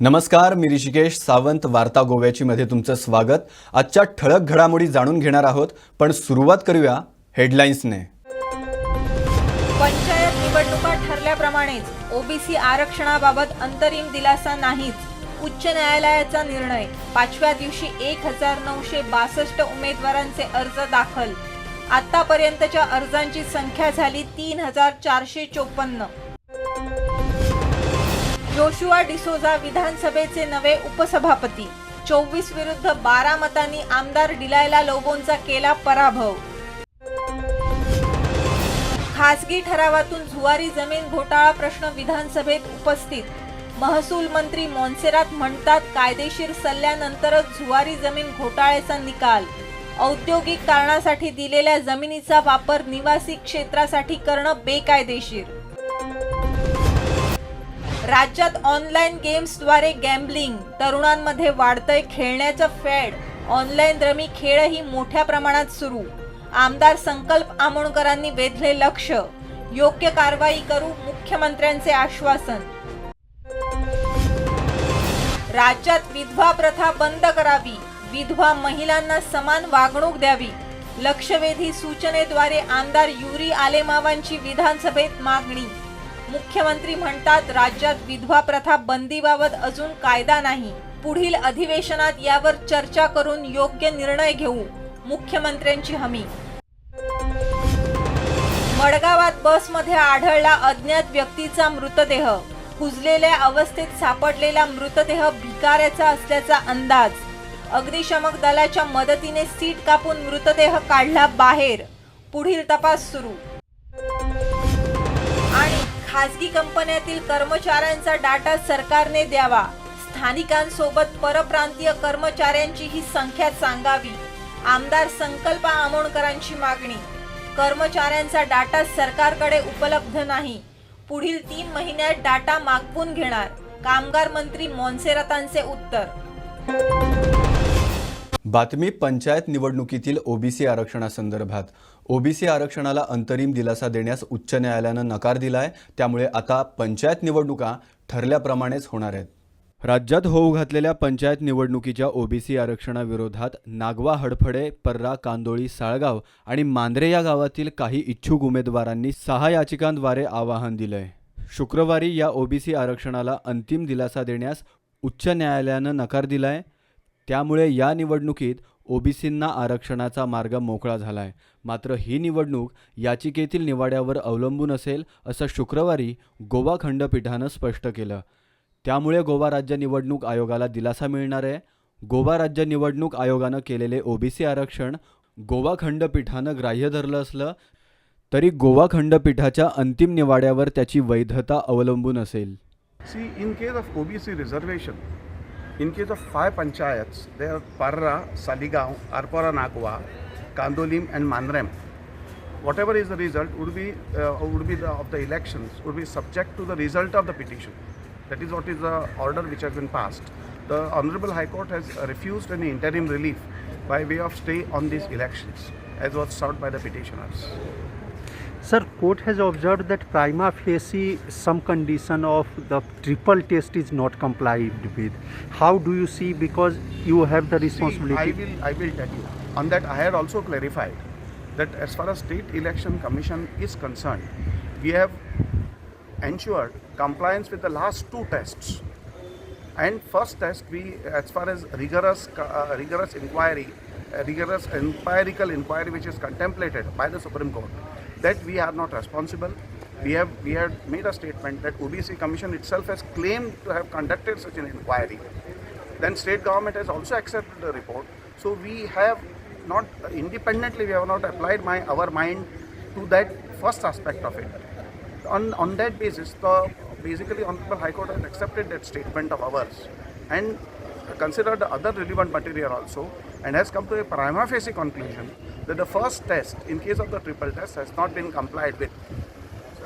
नमस्कार, मी ऋषिकेश सावंत वार्ता गोव्याची मध्ये तुमचं स्वागत। आजच्या ठळक घडामोडी जाणून घेणार आहोत, पण सुरुवात करूया हेडलाईन्सने। पंचायत निवडणुका ठरल्याप्रमाणेच ओबीसी आरक्षणाबाबत अंतरिम दिलासा नाहीच। उच्च न्यायालयाचा निर्णय। 5व्या दिवशी 1962 उमेदवारांचे अर्ज दाखल। आतापर्यंतच्या अर्जांची संख्या झाली 3454। जोशुआ डिसोजा विधानसभेचे नवे उपसभापती। 24 विरुद्ध 12 मतांनी आमदार डिलायला लोबोंचा केला पराभव। खासगी ठरावातून झुवारी जमीन घोटाळा प्रश्न विधानसभेत उपस्थित। महसूल मंत्री मोन्सेरात म्हणतात, कायदेशीर सल्ल्यानंतरच झुवारी जमीन घोटाळ्याचा निकाल। औद्योगिक कारणासाठी दिलेल्या जमिनीचा वापर निवासी क्षेत्रासाठी करणं बेकायदेशीर। राज्यात ऑनलाईन गेम्सद्वारे गॅम्बलिंग। तरुणांमध्ये वाढतंय खेळण्याचं फॅड। ऑनलाईन रमी खेळही मोठ्या प्रमाणात सुरू। आमदार संकल्प आमोणकरांनी वेधले लक्ष। योग्य कारवाई करू, मुख्यमंत्र्यांचे आश्वासन। राज्यात विधवा प्रथा बंद करावी। विधवा महिलांना समान वागणूक द्यावी। लक्षवेधी सूचनेद्वारे आमदार युरी आलेमावांची विधानसभेत मागणी। मुख्यमंत्री म्हणतात, राज्यात विधवा प्रथा बंदीबाबत अजून कायदा नाही। पुढील अधिवेशनात यावर चर्चा करून योग्य निर्णय घेऊ, मुख्यमंत्र्यांची हमी। मडगावात बसमध्ये आढळला अज्ञात व्यक्तीचा मृतदेह। कुजलेल्या अवस्थेत सापडलेला मृतदेह भिकाऱ्याचा असल्याचा अंदाज। अग्निशमक दलाच्या मदतीने सीट कापून मृतदेह काढला बाहेर। पुढील तपास सुरू। आणि खासगी कंपन्यातील कर्मचाऱ्यांचा डाटा सरकारने द्यावा। स्थानिकांसोबत परप्रांतीय कर्मचाऱ्यांचीही संख्या सांगावी। आमदार संकल्प आमोणकरांची मागणी। कर्मचाऱ्यांचा डाटा सरकारकडे उपलब्ध नाही। पुढील 3 महिन्यात डाटा मागवून घेणार। कामगार मंत्री मोन्सेरातांचे उत्तर। बातमी पंचायत निवडणुकीतील ओबीसी आरक्षणासंदर्भात। ओबीसी आरक्षणाला अंतरिम दिलासा देण्यास उच्च न्यायालयानं नकार दिलाय। त्यामुळे आता पंचायत निवडणुका ठरल्याप्रमाणेच होणार आहेत। राज्यात होऊ घातलेल्या पंचायत निवडणुकीच्या ओबीसी आरक्षणाविरोधात नागवा, हडफडे, पर्रा, कांदोळी, साळगाव आणि मांद्रे या गावातील काही इच्छुक उमेदवारांनी 6 याचिकांद्वारे आवाहन दिलंय। शुक्रवारी या ओबीसी आरक्षणाला अंतिम दिलासा देण्यास उच्च न्यायालयानं नकार दिलाय। त्यामुळे या निवडणुकीत ओबीसींना आरक्षणाचा मार्ग मोकळा झालाय। मात्र ही निवडणूक याचिकेतील निवाड्यावर अवलंबून असेल, असं शुक्रवारी गोवा खंडपीठानं स्पष्ट केलं। त्यामुळे गोवा राज्य निवडणूक आयोगाला दिलासा मिळणार आहे। गोवा राज्य निवडणूक आयोगानं केलेले ओबीसी आरक्षण गोवा खंडपीठानं ग्राह्य धरलं असलं तरी गोवा खंडपीठाच्या अंतिम निवाड्यावर त्याची वैधता अवलंबून असेल। See, in case of OBC reservation, in case of 5 panchayats, they are Parra, Saligaon, Arpora Nagwa, Kandolim and Mandrem. Whatever is the result would be of the elections would be subject to the result of the petition. That is what is the order which has been passed. The Honorable High Court has refused any interim relief by way of stay on these elections, as was sought by the petitioners. Sir, court has observed that prima facie some condition of the triple test is not complied with. How do you see, because you have the responsibility? See, I will tell you. On that I had also clarified that as far as State Election Commission is concerned, we have ensured compliance with the last 2 tests. And first test, we, as far as rigorous inquiry, rigorous empirical inquiry which is contemplated by the Supreme Court, that we are not responsible. We have made a statement that OBC Commission itself has claimed to have conducted such an inquiry. Then state government has also accepted the report. So we have not independently, we have not applied our mind to that first aspect of it. On that basis, basically Honorable High Court has accepted that statement of ours and considered the other relevant material also, and has come to a prima facie conclusion that the first test, in case of the triple test, has not been complied with.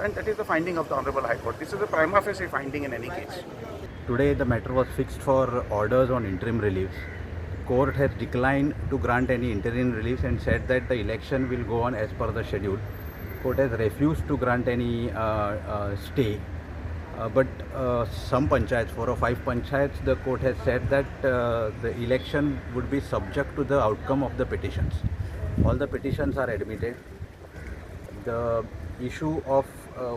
And that is the finding of the Honorable High Court. This is a prima facie finding in any case. Today the matter was fixed for orders on interim reliefs. Court has declined to grant any interim reliefs and said that the election will go on as per the schedule. Court has refused to grant any stay. But some panchayats, 4 or 5 panchayats, the court has said that the election would be subject to the outcome of the petitions. All the petitions are admitted. The issue of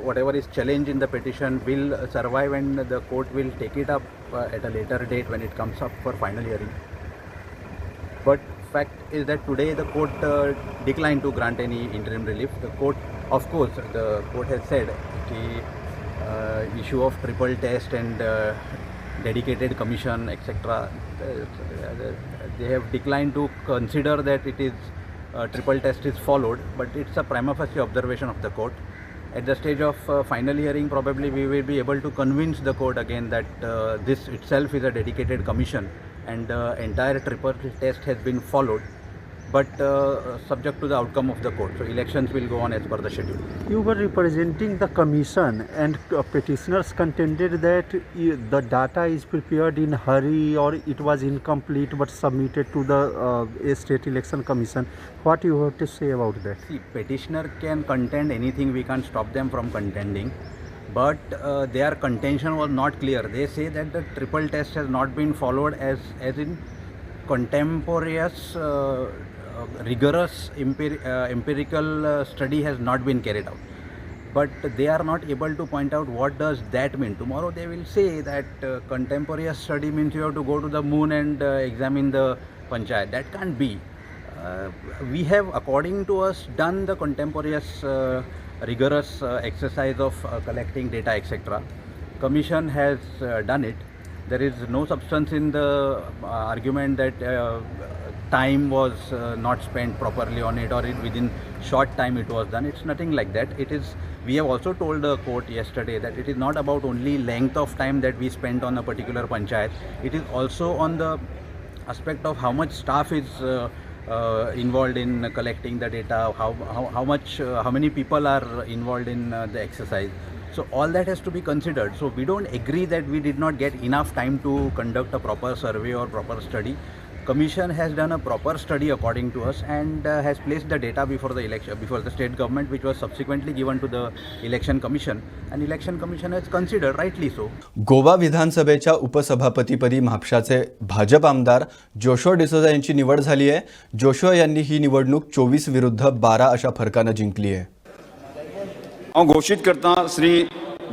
whatever is challenged in the petition will survive, and the court will take it up at a later date when it comes up for final hearing. But fact is that today the court declined to grant any interim relief. The court, of course, the court has said the issue of triple test and dedicated commission, etc. They have declined to consider that it is triple test is followed, but it's a prima facie observation of the court. At the stage of final hearing, probably we will be able to convince the court again that this itself is a dedicated commission and entire triple test has been followed, but subject to the outcome of the court. So elections will go on as per the schedule. You were representing the commission, and petitioners contended that the data is prepared in hurry or it was incomplete but submitted to the state election commission. What you have to say about that? See, petitioner can contend anything, we can't stop them from contending, but their contention was not clear. They say that the triple test has not been followed as in contemporaneous rigorous empirical study has not been carried out. But they are not able to point out what does that mean. Tomorrow they will say that contemporaneous study means you have to go to the moon and examine the panchayat. That can't be. We have, according to us, done the contemporaneous rigorous exercise of collecting data, etc. Commission has done it. There is no substance in the argument that time was not spent properly on it, or within short time it was done. It's nothing like that. It is. We have also told the court yesterday that it is not about only length of time that we spent on a particular panchayat. It is also on the aspect of how much staff is involved in collecting the data, how many people are involved in the exercise. So all that has to be considered. So we don't agree that we did not get enough time to conduct a proper survey or proper study. Commission has done a proper study according to us and has placed the data before the election, before the state government, which was subsequently given to the election commission, and election commission has considered, rightly so. Goa विधानसभेच्या उपसभापतीपदी म्हापशाचे भाजप आमदार Joshua D'Souza यांची निवड झाली आहे. Joshua यांनी ही निवडणूक 24 विरुद्ध 12 अशा फरकाने जिंकली आहे. हांव घोषित करता श्री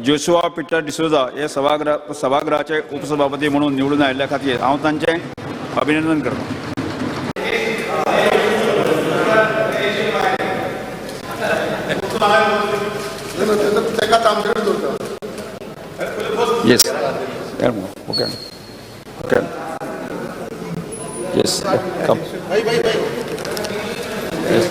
जोशुआ पिटर डिसोजा हे सभागृहाचे उपसभापती म्हणून निवडून आयिल्ल्या खातीर हांव तांचें अभिनंदन करता. Yes. Okay. Okay. Yes. Come. Yes.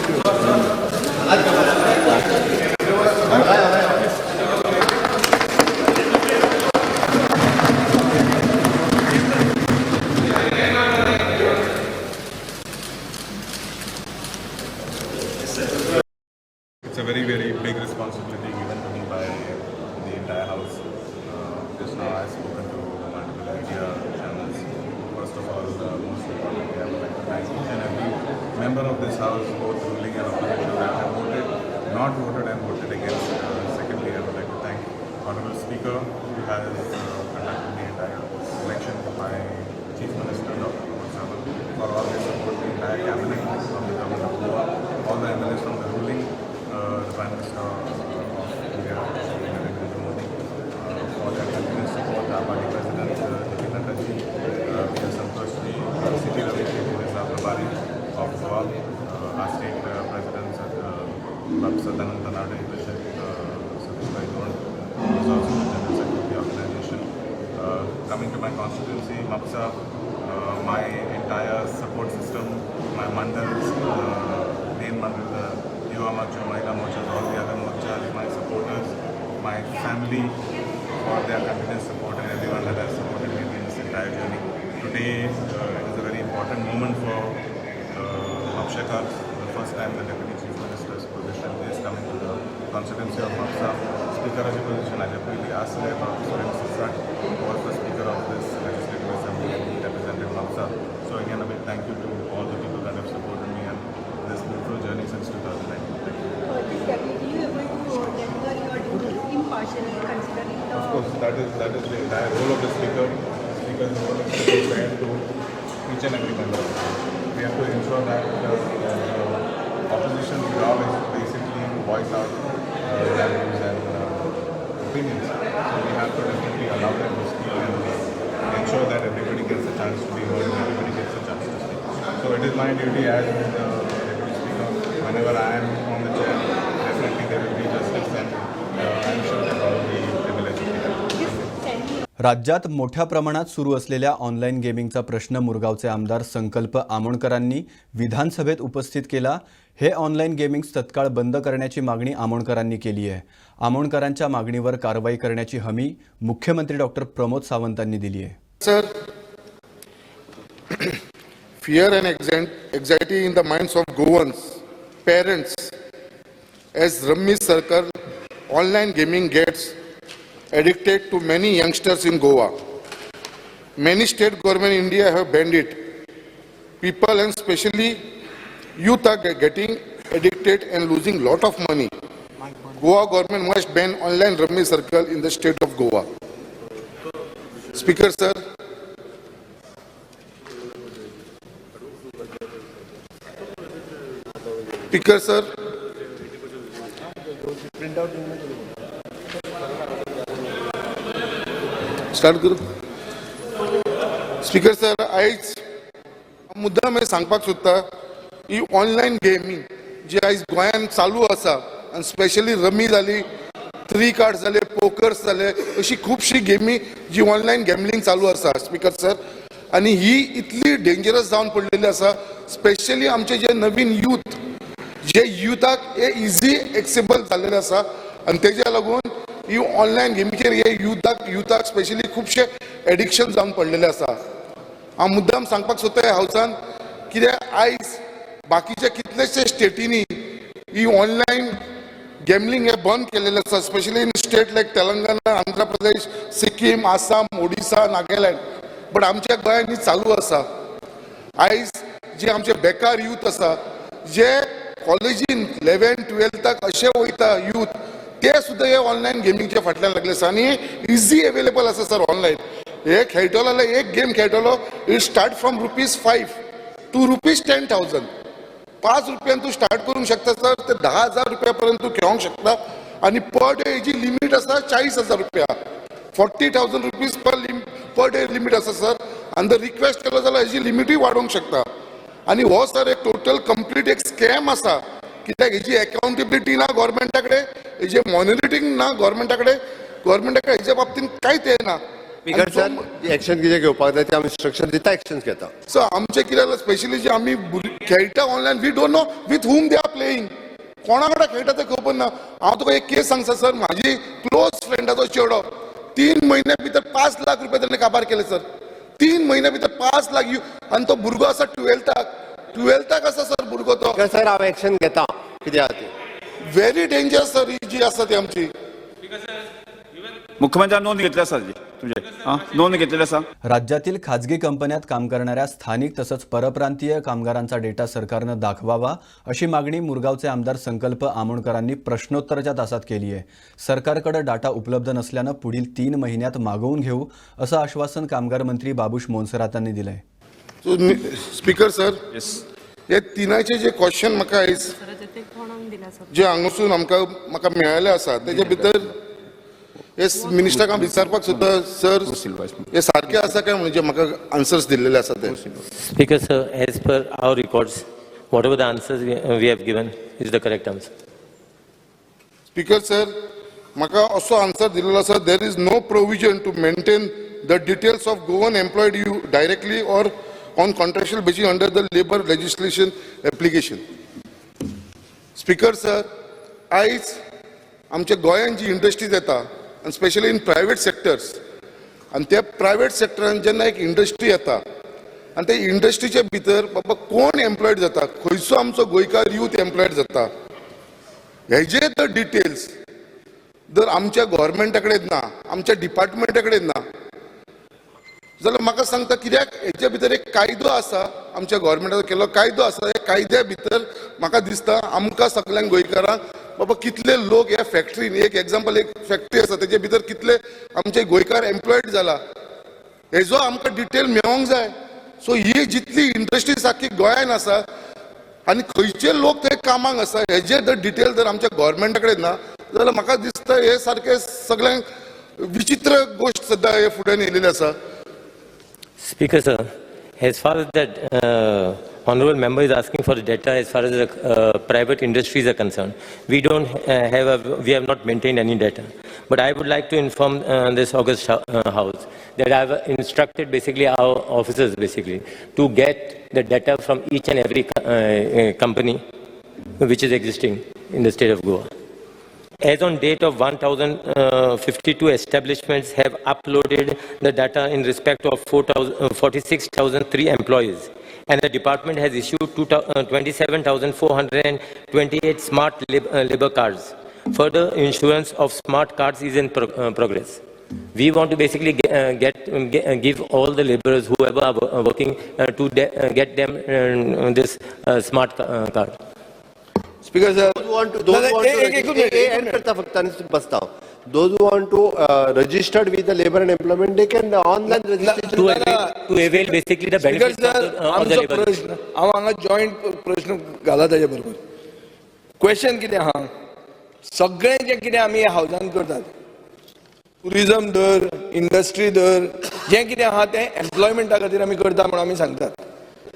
It's a very, very big responsibility given to me by the entire house. Just now I've spoken to multiple media channels. First of all, most importantly, I would like to thank each and every member of this house, both ruling and opposition, that have voted, not voted and voted against. Secondly, I would like to thank Honorable Speaker, who has conducted the entire election, my Chief Minister, Dr. for all their support, the entire cabinet from the government of Goa, all the MLAs from the ruling, the Prime Minister of India, Narendra Modi, for their continuous support, our party President, Deputy Nataji, we are Santoshji, City Ravi Prabhari of Goa, our state presidents, Sadanand Tanade, Bishop Satish Goan, who is also the General Secretary of the organization. Coming to my constituency, Mapsa, my entire support system, my mandals, main mandal, the Yuva Mocha, Mahila Mocha, all the other mochas, my supporters, my family, for their continuous support, and everyone that has supported me in this entire journey. Today it is a very important moment for Mapshaka. The first time the Deputy Chief Minister's position is coming to the constituency of Mapsa. Speaker's position, I definitely asked about Suren Sisat, who was the Speaker of this Legislative Assembly and he represented Mapsa. So again, a big thank you to all the people that have supported me and this beautiful journey since 2019. Thank you. This deputy, you are going to deliver your duty impartially, considering the... Of course, that is the entire role of the speaker. Speaker's role is to be fair to each and every member. We have to ensure that the opposition's job is basically to voice out their views and opinions. So we have to definitely allow them to speak and ensure that everybody gets a chance to be heard and everybody gets a chance to speak. So it is my duty as the deputy speaker, whenever I am on the chair, definitely there will be justice and I am sure that all the privilege will be done. राज्यात मोठ्या प्रमाणात सुरू असलेल्या online गेमिंगचा प्रश्न मुरगावचे आमदार संकल्प आमोणकरांनी विधानसभेत उपस्थित केला। हे ऑनलाईन गेमिंग तत्काळ बंद करण्याची मागणी आमोणकरांनी केली आहे। आमोणकरांच्या मागणीवर कारवाई करण्याची हमी मुख्यमंत्री डॉक्टर प्रमोद सावंतांनी दिली आहे। Sir, fear and anxiety in the minds of Goans parents as rummy circle online gaming gets addicted to many youngsters in Goa. Many state government in India have banned it. People and especially youth are getting addicted and losing lot of money. Goa government must ban online rummy circle in the state of Goa. Speaker sir. Speaker sir. Start करू speaker sir आयज मुद्दा हांवें सांगपाक सोदता ही online gaming जी आयज गोंयांत चालू आसा आनी स्पेशली रमी जाली 3 कार्ड्स जाले पोकर्स जाले अशी खुबशी गेमी जी ऑनलायन गॅमलिंग चालू आसा स्पीकर सर आनी ही इतली डेंजरस जावन पडलेली आसा स्पेशली आमचे जे नवीन यूथ जे युथाक हे इजी एक्सेबल जाल्लेले आसा आनी तेज्या लागून ही ऑनलायन गेमीचेर हे युथाक स्पेशली खुबशे एडिक्शन जावन पडलेले आसा। हांव मुद्दाम सांगपाक सोदता ह्या हावसान कित्याक आयज बाकीच्या कितलेशे स्टेटींनी ही ऑनलायन गॅमलिंग हे बंद केलेले आसा specially in state like Telangana Andhra Pradesh Sikkim Assam Odisha Nagaland but आमच्या गोंयांत ही चालू आसा। आयज जे आमचे बेकार यूथ आसा जे कॉलेजीन 11-12 अशे वयता यूथ ते सुद्धा हे ऑनलायन गेमिंगच्या फाटल्यान लागले आसा आनी इजी अवेलेबल आसा सर ऑनलायन हे खेळटलो जाल्यार एक गेम खेळटलो इट स्टार्ट फ्रॉम ₹5 टू ₹10,000 ₹5 तू स्टार्ट करूंक शकता सर ते 10,000 रुपयापर्यंत तू खेळोंक शकता आनी पर डे हेजी लिमीट आसा ₹40,000 ₹40,000 पर डे लिमीट आसा सर आनी जर रिक्वेस्ट केलो जाल्यार हेजी लिमीटूय वाडोवंक शकता आनी हो सर एक टोटल कंप्लीट एक स्कॅम आसा कित्याक हेजी अकाउंटेबिलिटी ना गव्हर्मेंटा कडेन हेजे मॉनिटरींग ना गव्हर्मेंटा कडेन हेजे बाबतींत कांयच येना। स्पीकर सर एक्शन कितें घेवपाक जाय ते आमी इंस्ट्रक्शन दिता एक्शन घेता सो आमचे कितें जालां स्पेशली जे आमी खेळटा online we don't know with whom they are playing कोणा कडेन खेळटा तें खबर ना। हांव तुका एक केस सांगता सर म्हाजी क्लोज फ्रेंडाचो चेडो 3 म्हयन्या भितर ₹5 लाख ताणें काबार केले सर 3 म्हयन्या भितर 5 लाख आनी तो भुरगो आसा 12th आसा सर भुरगो तो सर हांव एक्शन घेता कितें आहा तें व्हेरी डेंजरस सर ही जी आसा ती आमची मुख्यमंत्र्यांनी नोंद घेतली आसा तुझे नोंद घेतलेली आसा। राज्यातील खाजगी कंपन्यात काम करणाऱ्या स्थानिक तसंच परप्रांतीय कामगारांचा डेटा सरकारनं दाखवावा अशी मागणी मुरगावचे आमदार संकल्प आमोणकरांनी प्रश्नोत्तराच्या तासात केली आहे। सरकारकडे डाटा उपलब्ध नसल्यानं पुढील 3 महिन्यात मागवून घेऊ असं आश्वासन कामगार मंत्री बाबूश मोनसरातांनी दिलंय। स्पीकर सर हे तिनाचे जे क्वेश्चन म्हाका जे हांगासून म्हाका मेळ्ळेले आसा तेजे भितर हे मिनिस्टराक हांव विचारपाक सोदता सर हे सारखे आसा काय म्हणजे म्हाका आन्सर्स दिल्लेले आसा ते speaker sir as per hour records whatever the answers we have given is the correct answer. Speaker sir म्हाका असो आन्सर दिल्लो आसा there is no provision to maintain the details of Goan employed you directly or on contractual basis under the labor legislation application. Speaker sir, आयज आमच्या गोंयांत जी industries येता and especially in private sectors and त्या private सेक्टरान जेन्ना एक industry येता आनी त्या इंडस्ट्रीच्या भितर बाबा कोण एम्प्लॉयड जाता खंयचो आमचो गोंयकार यूथ एम्प्लॉयड जाता हेजे द डिटेल्स जर आमच्या गव्हर्मेंटा कडेन ना आमच्या डिपार्टमेंटा कडेन ना जाल्यार म्हाका सांगता कित्याक हेच्या भितर एक कायदो आसा आमच्या गव्हर्मेंटाचो केल्लो कायदो आसा हे कायद्या भितर म्हाका दिसता आमकां सगळ्यांक गोंयकारांक बाबा कितले लोक ह्या फॅक्टरीन, एक एग्जाम्पल, एक फॅक्टरी आसा तेजे भितर कितले आमचे गोंयकार एम्प्लॉयड जाला हेजो आमकां डिटेल मेळोंक जाय. सो ही जितली इंडस्ट्री सारखी गोंयान आसा आनी खंयचे लोक थंय कामाक आसा हेजे जर डिटेल जर आमच्या गव्हर्मेंटा कडेन ना जाल्यार म्हाका दिसता हे सारखे सगळ्यांक विचित्र गोष्ट सद्दां हे फुड्यान येयलेली आसा. Speaker, sir, as far as that honorable member is asking for data as far as the private industries are concerned, we have not maintained any data. But I would like to inform this August House that I have instructed basically our officers basically to get the data from each and every company which is existing in the state of Goa. As on date of 1,052 establishments have uploaded the data in respect of 46,003 employees, and the department has issued 27,428 smart labor cards. Further insurance of smart cards is in progress. We want to basically give all the laborers, whoever are working, to get them this smart card. Speaker, sir, those who want to registered with the labor and employment, they can online registration To avail basically the benefits of the labor. हांव हांगा joint प्रश्न घाला ताजे बरोबर. Question कितें आहा, सगळें जें कितें आमी हावजान करतात, टुरिजम धर, इंडस्ट्री धर, जें कितें आहा तें एम्प्लॉयमेंटा खातीर आमी करता म्हणून आमी सांगतात.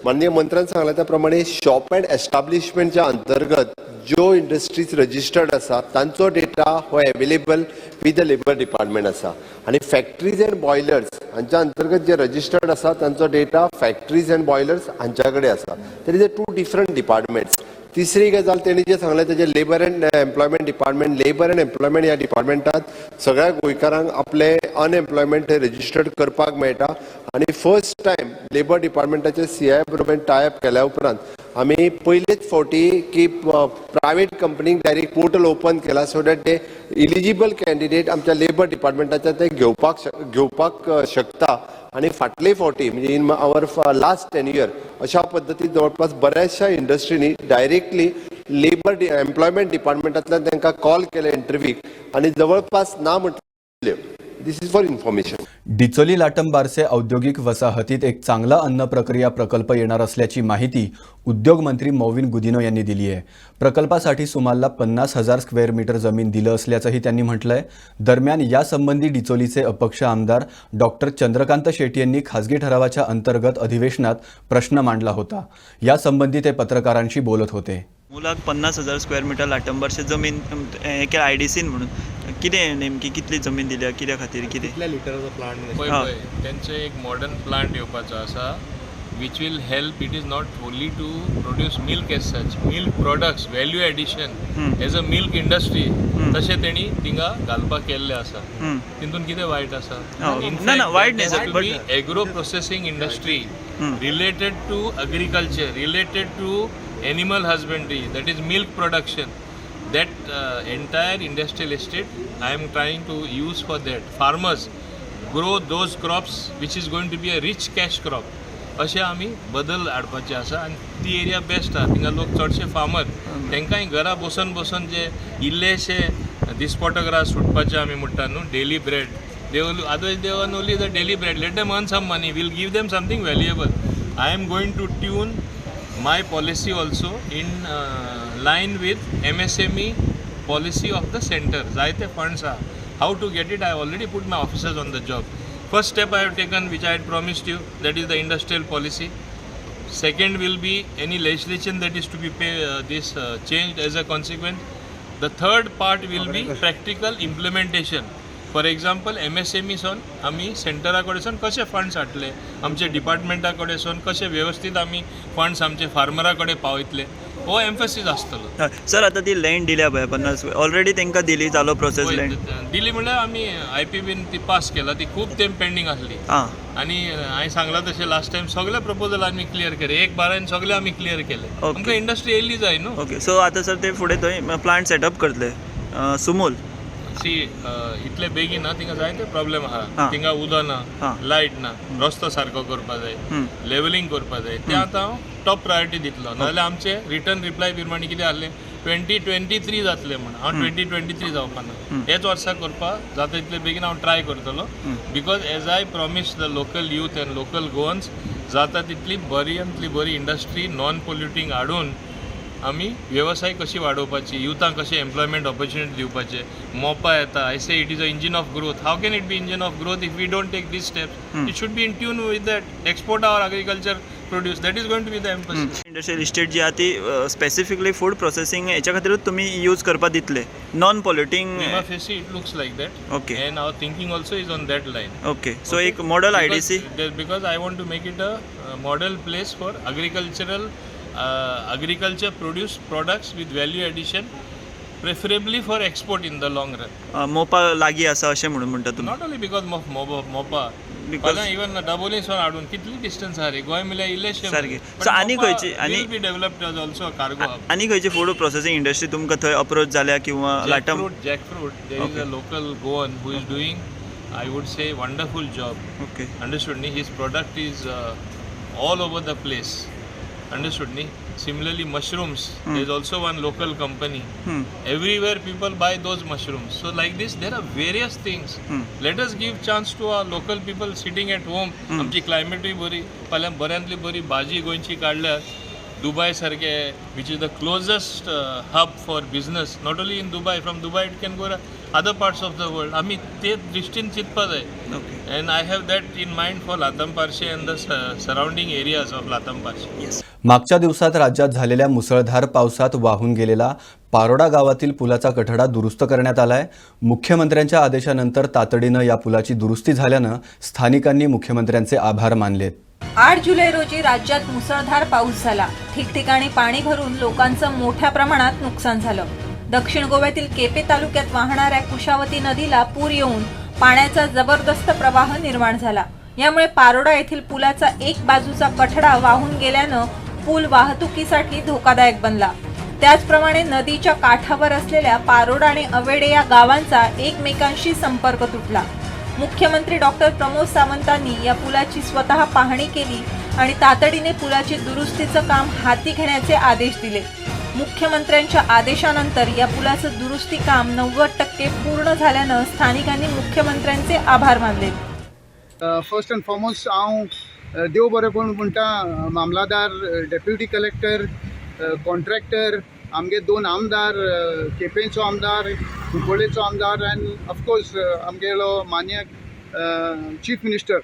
माननीय मंत्र्यान सांगला त्या प्रमाणे शॉप अँड एस्टाब्लिशमेंटच्या अंतर्गत ज्यो इंडस्ट्रीज रजिस्टर्ड आसा तांचो डेटा हो available with the labour department आसा, आणि फॅक्टरीज अँड बॉयलर्स हांच्या अंतर्गत जे रजिस्टर्ड आसा तांचो डेटा फॅक्टरीज अँड बॉयलर्स हांच्या कडेन आसा. तर इज 2 डिफरंट डिपार्टमेंट्स. तिसरी गजाल तेणी जे सांगलें तेजे labour and employment department, labour and employment ह्या डिपार्टमेंटांत सगळ्या गोंयकारांक आपले अनएम्प्लॉयमेंट रजिस्टर्ड करपाक मेळटा. आणि फर्स्ट टायम लेबर डिपार्टमेंटाचे CI बरोबर टायअप केल्या उपरांत आमी पयलेच फावटी की प्रायवेट कंपनीक डायरेक्ट पोर्टल ओपन केला, सो दॅट ते इलिजिबल कॅन्डिडेट आमच्या लेबर डिपार्टमेंटाच्या ते घेवपाक शकता. आणि फाटले फावटी म्हणजे इन आवर लास्ट 10 years अशा पद्दतीन जवळपास बऱ्याचशा इंडस्ट्रीनी डायरेक्टली लेबर एम्प्लॉयमेंट डिपार्टमेंटांतल्यान तांकां कॉल केले इंटरव्यूक, आणि जवळपास ना म्हटले. दिस इज फॉर इन्फॉर्मेशन. डिचोली लाटम बारसे औद्योगिक वसाहतीत एक चांगला अन्न प्रक्रिया प्रकल्प येणार असल्याची माहिती उद्योग मंत्री मौविन गुदिनो यांनी दिली आहे. प्रकल्पासाठी सुमारला 50,000 स्क्वेअर मीटर जमीन दिलं असल्याचंही त्यांनी म्हटलंय. दरम्यान यासंबंधी डिचोलीचे अपक्ष आमदार डॉक्टर चंद्रकांत शेट्टी यांनी खासगी ठरावाच्या अंतर्गत अधिवेशनात प्रश्न मांडला होता. यासंबंधी ते पत्रकारांशी बोलत होते. मुलाक 50,000 स्क्वेअर मीटर लाटंबरचे जमीन हे केला IDCन म्हणून कितें नेमकी कितली जमीन दिल्या, कित्या खातीर, कितें कितल्या लिटराचो प्लांट तेंचो एक मॉडर्न प्लांट येवपाचो आसा which will help. It is not only to produce milk as such, milk products, value addition as a milk industry. तशें तेणी थिंगा घालपाक केल्लें आसा. तितून कितें वायट आसा? ना वायट न्ही sir, but agro processing industry related to agriculture, related to animal husbandry, that is milk production. That entire industrial estate I am trying to use for that. Farmers grow those crops which is going to be a rich cash crop. अशें आमी बदल हाडपाचें आसा, आनी ती area best आहा. थिंगा लोक चडशे फार्मर, तांकांय घरा बसून जे इल्लेशे दिसपटो सुटपाचें आमी म्हणटा न्हू, daily bread. Otherwise they earn only the daily bread. Let them earn some money. We'll give them something valuable. I am going to tune my policy also in line with MSME policy of the center. Zaite funds are. How to get it? I already put my officers on the job. First step I have taken, which I had promised you, that is the industrial policy. Second will be any legislation that is to be changed as a consequence. The third part will be practical implementation. For example MSMEसून आमी सेंटरा कडेसून कशे funds हाडले, आमचे डिपार्टमेंटा कडेसून कशे व्यवस्थीत आमी funds आमचे फार्मरा कडेन पावयतले, हो एम्फसीस आसतलो. सर आतां ती लँड दिल्या पळय 50 ऑलरेडी तांकां दिली, जालो प्रोसेस लँड दिली म्हणल्यार आमी IPBन ती पास केला. ती खूब तेंप पेंडींग आसली, आनी हांवें सांगलां तशें लास्ट टायम सगळे प्रपोजल आमी क्लियर केले. एक बारान सगळे आमी क्लियर केले. आमकां इंडस्ट्री येयल्ली जाय न्हू. ओके. सो आतां सर ते फुडें थंय प्लांट सेटअप करतले सुमोल. इतले बेगीन ना, थिंगा जायते प्रॉब्लेम आहा. थिंगा उदक ना, लायट ना, रस्तो सारको करपा जाय, लेवलिंग करपा जाय. ते आतां हांव टॉप प्रायोरिटी दितलो. नाजाल्यार आमचे रिटर्न रिप्लाय प्रमाणे कितें आसलें, 2023 जातले म्हण हांव 2023 जावपाना हेच वर्सा करपा जाता तितले बेगीन हांव ट्राय करतलो because as I promise the local youth and local Goans जाता तितली बरी इंडस्ट्री नॉन पोल्युटींग हाडून आमी वेवसाय कशी वाडोवपाची युथांक कशें एम्प्लॉयमेंट ऑपॉर्च्युनिटी दिवपाचे मोपा येता I say it is a engine of growth how can it be engine of growth if we don't take these steps it should be in tune with that export our agriculture produce that is going to be the emphasis industrial estate जी आहा ती specifically food processing हेच्या खातीरूच तुमी use करपा दितले non polluting फेसी it looks like that okay and our thinking also is on that line okay so एक model IDC because I want to make it a model place for agriculture produce products with value addition, preferably for export in the long run. मोपा लागीं आसा अशें म्हणून म्हणटा तुमी Not only because of मोपा, because even Dabolis one हाडून कितली distance आहा रे गोंय मिल्या इल्लेशें सारकें सो आनी खंयची will be developed as also a cargo hub. आनी खंयची फूड प्रोसेसिंग इंडस्ट्री तुमकां थंय अप्रोच जाल्या किंवा लाटम Jackfruit, there is a local Goan who is doing, I would say, wonderful job. Okay Understood me? His product is all over the place. Understood me? Similarly, mushrooms. There is also one local company. Everywhere people buy those mushrooms. So like this, there are various things. Let us give chance to our local people sitting at home. आमची climate बरी, पहिल्या बऱ्यांतली बरी भाजी गोंयची काडल्यार Dubai सारखे, which is the closest hub for business. Not only in Dubai, from Dubai it can go to other parts of the world. आम्ही ते दृष्टीन चिंतपा जाय. And I have that in mind for Latam Parshe and the surrounding areas of Latam Parshe. Yes. मागच्या दिवसात राज्यात झालेल्या मुसळधार पावसात वाहून गेलेला पारोडा गावातील पुलाचा कठडा दुरुस्त करण्यात आलाय. मुख्यमंत्र्यांच्या आदेशानंतर तातडीनं या पुलाची दुरुस्ती झाल्यानं स्थानिकांनी मुख्यमंत्र्यांचे आभार मानलेत. 8 जुलै रोजी राज्यात मुसळधार पाऊस झाला. ठिकठिकाणी पाणी भरून लोकांचं मोठ्या प्रमाणात नुकसान झालं. दक्षिण गोव्यातील केपे तालुक्यात वाहणाऱ्या कुशावती नदीला पूर येऊन पाण्याचा जबरदस्त प्रवाह निर्माण झाला. यामुळे पारोडा येथील पुलाचा एक बाजूचा कठडा वाहून गेल्यानं पूल वाहतुकीसाठी धोकादायक बनला. त्याचप्रमाणे नदीच्या काठावर असलेल्या पारोडा आणि अवेडे या गावांचा एकमेकांशी संपर्क तुटला. मुख्यमंत्री डॉक्टर प्रमोद सावंतांनी या पुलाची स्वतः पाहणी केली आणि तातडीने पुलाची दुरुस्तीचं काम हाती घेण्याचे आदेश दिले. मुख्यमंत्र्यांच्या आदेशानंतर या पुलाचं दुरुस्ती काम 90% पूर्ण झाल्यानं स्थानिकांनी मुख्यमंत्र्यांचे आभार मानले. फर्स्ट अँड फॉरमोस्ट हांव देव बरें कोण म्हणटा मामलादार डेप्युटी कलेक्टर कॉन्ट्रॅक्टर आमगे 2 आमदार केपेंचो आमदार कुंकोळेचो आमदार अँड ऑफकोर्स आमगेलो मान्य चीफ मिनिस्टर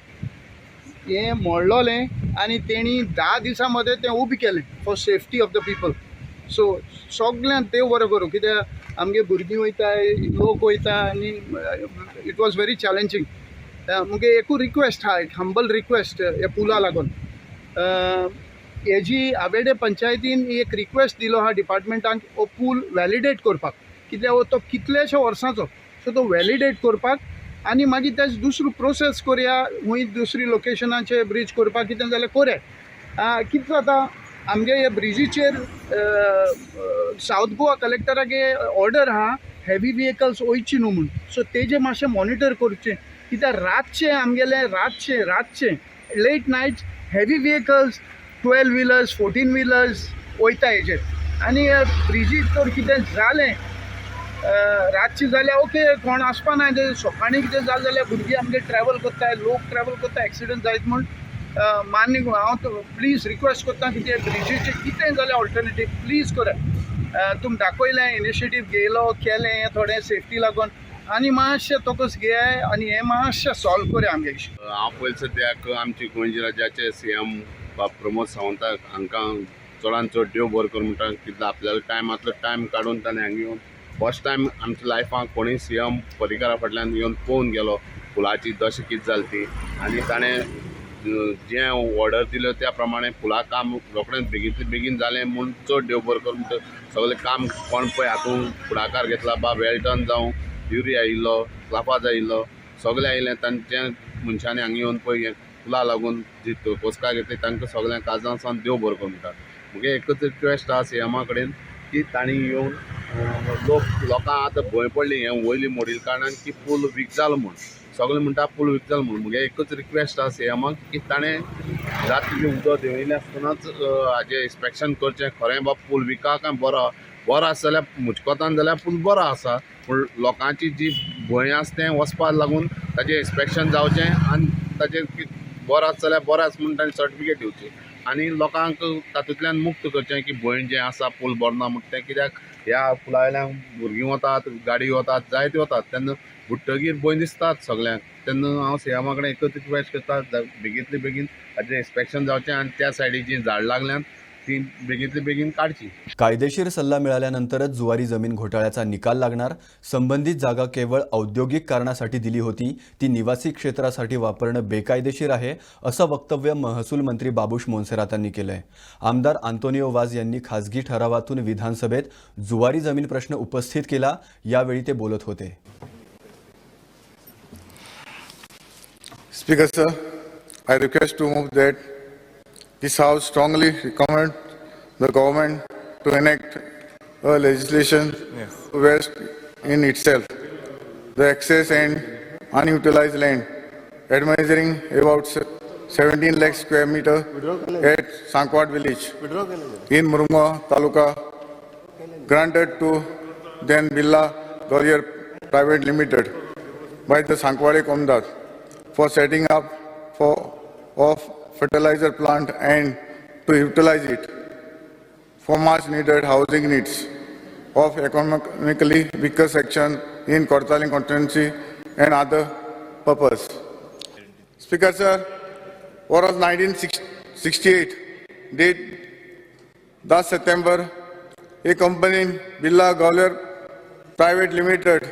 हे मोडलोलें आनी तेणी 10 दिसां मध्ये तें उबें केलें for safety of the people. So सगळ्यांक देव बरें करूं कित्याक आमगे भुरगीं वयताय लोक वयता आनी इट वॉज व्हेरी चॅलेंजींग. मुगे एकूच रिक्वेस्ट आहा एक हंबल रिक्वेस्ट ह्या पुला लागून हेजी आवेडे पंचायतीन एक रिक्वेस्ट दिलो हा डिपार्टमेंटाक हो पूल वॅलिडेट करपाक कित्याक तो कितलेशे वर्सांचो सो तो वॅलिडेट करपाक आनी मागीर तेच दुसरो प्रोसेस करया खूंय दुसरी लोकेशनाचे ब्रीज करपाक कितें जाल्यार कोरे. कितें जाता आमगे ह्या ब्रिजीचेर सावथ गोवा कलेक्टरागे ऑर्डर आहा हेवी व्हेकल्स वयची न्हू म्हूण. सो तेजें मातशें मॉनिटर करचें कित्याक रातचे आमगेले रातचे late night heavy vehicles 12 wheelers 14 wheelers वयता हेजेर आनी ब्रिजीक तर कितें जालें रातचे जाल्यार ओके कोण आसपा ना सकाळीं कितें जालें जाल्यार भुरगीं आमगे ट्रॅवल करताय लोक ट्रॅवल करता एक्सिडंट जायत म्हूण मान्य हांव प्लीज रिक्वेस्ट करता की ते ब्रिजीचें कितें जाल्यार ऑल्टरनेटीव प्लीज करात. तुमी दाखयलें इनिशिएटीव घेयलो केलें हें थोडें सेफ्टी लागून आनी मातशें तोकस घेयाय आनी हें मातशें सॉल्व करया आमगे इश्यू. हांव पयलीं सद्याक आमचे गोंयचे राज्याचे CM प्रमोद सावंताक हांकां चडान चड देव बरें कर म्हणटा कित्याक आपल्याला टायमांतलो टायम काडून ताणें हांगा येवन फर्स्ट टायम आमच्या लायफाक कोणूय CM परिकारा फाटल्यान येवन पळोवन गेलो पुलाची दशा कितें जाली ती आनी ताणें जें ऑर्डर दिल्यो त्या प्रमाणे पुला काम रोखडेंच बेगीन जालें म्हूण चड देव बरें कर म्हणटा सगळें काम कोण पळय हातूंत फुडाकार घेतला वेल्टन जावं युरी आयिल्लो क्लाफाज आयिल्लो सगळें आयलें तांच्या मनशांनी हांगा येवन पळय पुला लागून जी पोस्का घेतली तांकां सगळ्यांक काळजां सावन देव बरें कर म्हणटा. मुगे एकच रिक्वेस्ट आहा CM कडेन की तांणी येवन लोकांक आतां भंय पडली हें वयली मोडील कारणान की पूल वीक जालो म्हूण सगळें म्हणटा पूल वीक जालो म्हूण. मुगे एकच रिक्वेस्ट आहा CM की ताणें रातचें उदक देंवयलें आसतनाच हाजें इन्स्पेक्शन करचें खरें बाबा पूल विका काय बरो बरो आसा जाल्यार मुजकोतान जाल्यार पूल बरो आसा, पूण लोकांची जी भंय आसा तें वचपाक लागून ताजें इन्स्पेक्शन जावचें आनी ताजें बरो आसा जाल्यार बरो आसा म्हणून ताणें सर्टिफिकेट दिवची आनी लोकांक तातूंतल्यान मुक्त करचें की भंय जें आसा पूल बरो ना म्हणटा तें, कित्याक ह्या पुला वयल्यान भुरगीं वतात, गाडी वतात, जायते वतात, तेन्ना बुडटगीर भंय दिसतात सगळ्यांक. तेन्ना हांव सीएमा कडेन एकच रिक्वेस्ट करता, बेगींतले बेगीन हाजें इन्स्पेक्शन जावचें आनी त्या सायडीक जीं झाड लागल्यान ती बेगींतले बेगीन काडची. कायदेशीर सल्ला मिळाल्यानंतरच जुवारी जमीन घोटाळ्याचा निकाल लागणार. संबंधित जागा केवळ औद्योगिक कारणासाठी दिली होती, ती निवासी क्षेत्रासाठी वापरणं बेकायदेशीर आहे, असं वक्तव्य महसूल मंत्री बाबुश मोन्सेरातांनी केलंय. आमदार आंतोनियो वाज यांनी खासगी ठरावातून विधानसभेत जुवारी जमीन प्रश्न उपस्थित केला. यावेळी ते बोलत होते. Speaker sir, I request to move that this House strongly recommend the government to enact a legislation to vest in itself the excess and unutilized land measuring about 17 lakh square meter at Sankwad village in Murunga Taluka, granted to then Billa Gollier Private Limited by the Sankwade Komdar for setting up of fertilizer plant and to utilize it for much needed housing needs of economically weaker section in Kortaling constituency and other purpose. Speaker sir, whereas 1968 date 10 September, a company Billa Gollier Private Limited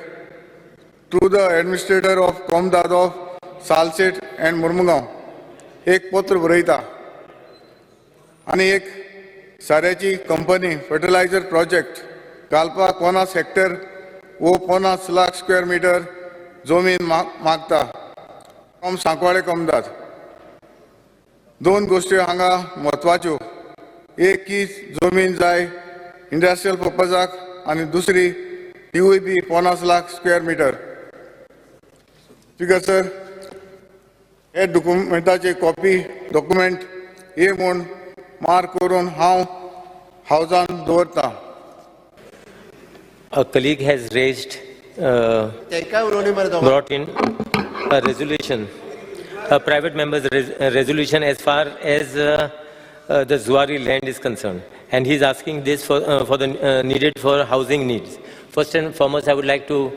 to the administrator of Komdad of Salcete end Mormugao एक पत्र बरयता आनी एक साऱ्याची company fertiliser project घालपाक 50 hectare वो 50 lakh square metre जमीन मागता from सांकवाडे कोमदाद. दोन गोष्टी हांगा म्हत्वाच्यो, एक की जमीन जाय इंडस्ट्रियल पर्पजाक आनी दुसरी तिवूय B 50 lakh square metre. Speaker sir, हे डॉक्युमेंटाची कॉपी डॉक्युमेंट हे म्हूण मार्क करून हांव हावजान दवरतां. A colleague has raised, brought in a resolution, a private member's resolution as far as the Zuari land is concerned, and he is asking this for the needed for housing needs. First and foremost, I would like to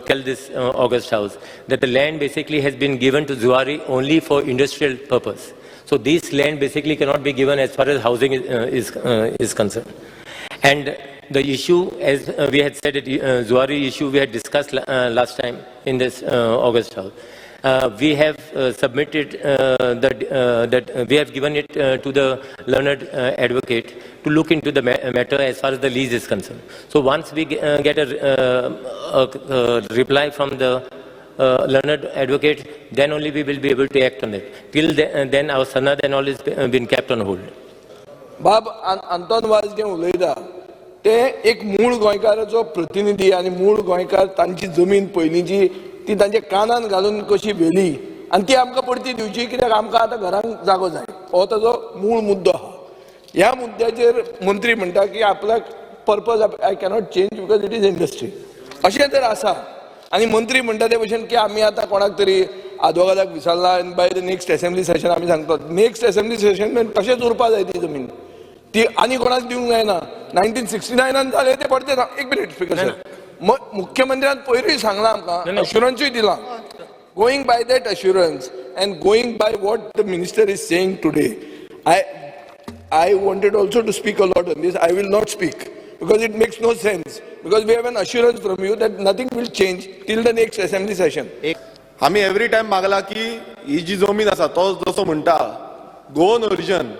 tell this August House that the land basically has been given to Zuari only for industrial purpose. So this land basically cannot be given as far as housing is concerned. And the issue, as we had said, Zuari issue we had discussed last time in this August House. We have submitted that we have given it to the learned advocate to look into the matter as far as the lease is concerned. So once we get a reply from the learned advocate, then only we will be able to act on it. Till then our sanad and all has been kept on hold. बाब आंतोन वाज जे उलयता ते एक मूळ गोंयकाराचो प्रतिनिधी आनी मूळ गोंयकार तांची जमीन पयलींची ती तांच्या कानान घालून कशी व्हेली आनी ती आमकां परती दिवची, कित्याक आमकां आतां घरांक जागो जाय, हो ताजो मूळ मुद्दो आहा. ह्या मुद्द्याचेर मंत्री म्हणटा की आपल्याक purpose I cannot change because it is industry, अशें जर आसा आनी मंत्री म्हणटा ते भशेन की आमी आतां कोणाक तरी आदवोगादाक विचारला आनी by the next assembly session आमी सांगतात, नेक्स्ट असेंब्ली सेशन तशेंच उरपा जाय ती जमीन, ती आनी कोणाक दिवंक जायना. 1969 जालें ते पडते ना. एक मिनिट स्पीकर सर, मुख्यमंत्र्यान पयरूय सांगला आमकां, अश्युरन्सूय दिला. Going by that assurance and going by what the minister is saying today, I wanted also to speak a lot on this. I will not speak because it makes no sense, because we have an assurance from you that nothing will change till the next assembly session. आम्ही every time मागला की ही जी जमीन आसा तो जसो म्हणटा Goan origin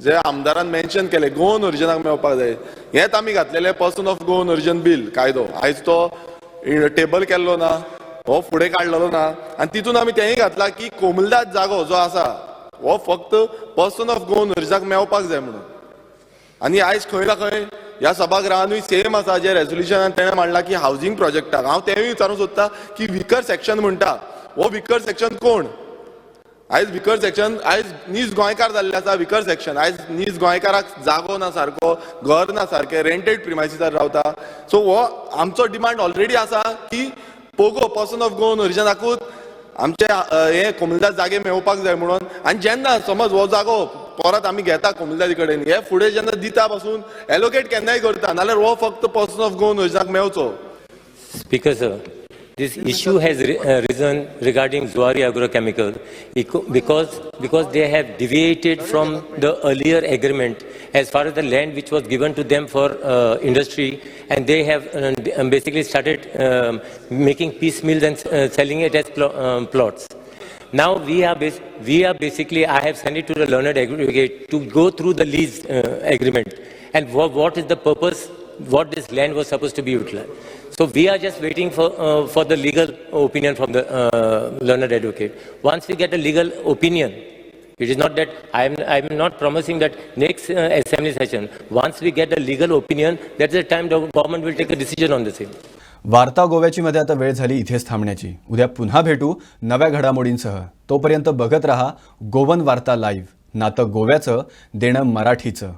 जे आमदारान mention केले गोवन ओरिजिनाक मेळपाक जाय, हेच आमी घातलेले person of Goan origin bill कायदो. आयज तो टेबल केल्लो ना, हो फुडें काडलेलो ना, आनी तितून आमी तेंय घातला की कोमलदाद जागो जो आसा हो फक्त पर्सन ऑफ गोवन ओरिजिनाक मेळपाक जाय म्हणून. आनी आयज खंय ना खंय ह्या सभागृहानूय सेम आसा जे रेझोल्युशनान तेणें मांडला की हावजींग प्रोजेक्टाक. हांव तेंय विचारूंक सोदता की विकर सेक्शन म्हणटा, हो विकर सेक्शन कोण आयज विकर सेक्शन आयज नीज गोंयकार जाल्ले आसा विकर सेक्शन आयज नीज गोंयकाराक जागो ना सारको घर ना सारकें रेंटेड प्रिमायसिसार रावता सो हो आमचो डिमांड ऑलरेडी आसा की पोगो पर्सन ऑफ गोवन ओरिजिनाकूच आमचे हे कोमुलदाद जागे मेळोवपाक जाय म्हणून आनी जेन्ना समज हो जागो परत आमी घेता कोमुलदादी कडेन हे फुडें जेन्ना दिता पासून एलोकेट केन्नाय करता नाल्यार हो फक्त पर्सन ऑफ गोवन ओरिजिनाक मेळचो. Speaker sir, this issue has risen regarding Zuari Agrochemicals because they have deviated from the earlier agreement as far as the land which was given to them for industry, and they have basically started making piecemeal and selling it as plots. Now we are basically, I have sent it to the learned aggregate to go through the lease agreement and what is the purpose, what this land was supposed to be utilized. So we are just waiting for the legal opinion from the learned advocate. Once we get a legal opinion, it is not that I'm not promising that next assembly session. Once we get a legal opinion, that's the time the government will take a decision on the same. वार्ता गोव्याची मध्ये आता वेळ झाली इथेच थांबण्याची. उद्या पुन्हा भेटू नव्या घडामोडींसह. तोपर्यंत बघत रहा गोवन वार्ता लाईव्ह. नातं गोव्याचं देणं मराठीचं.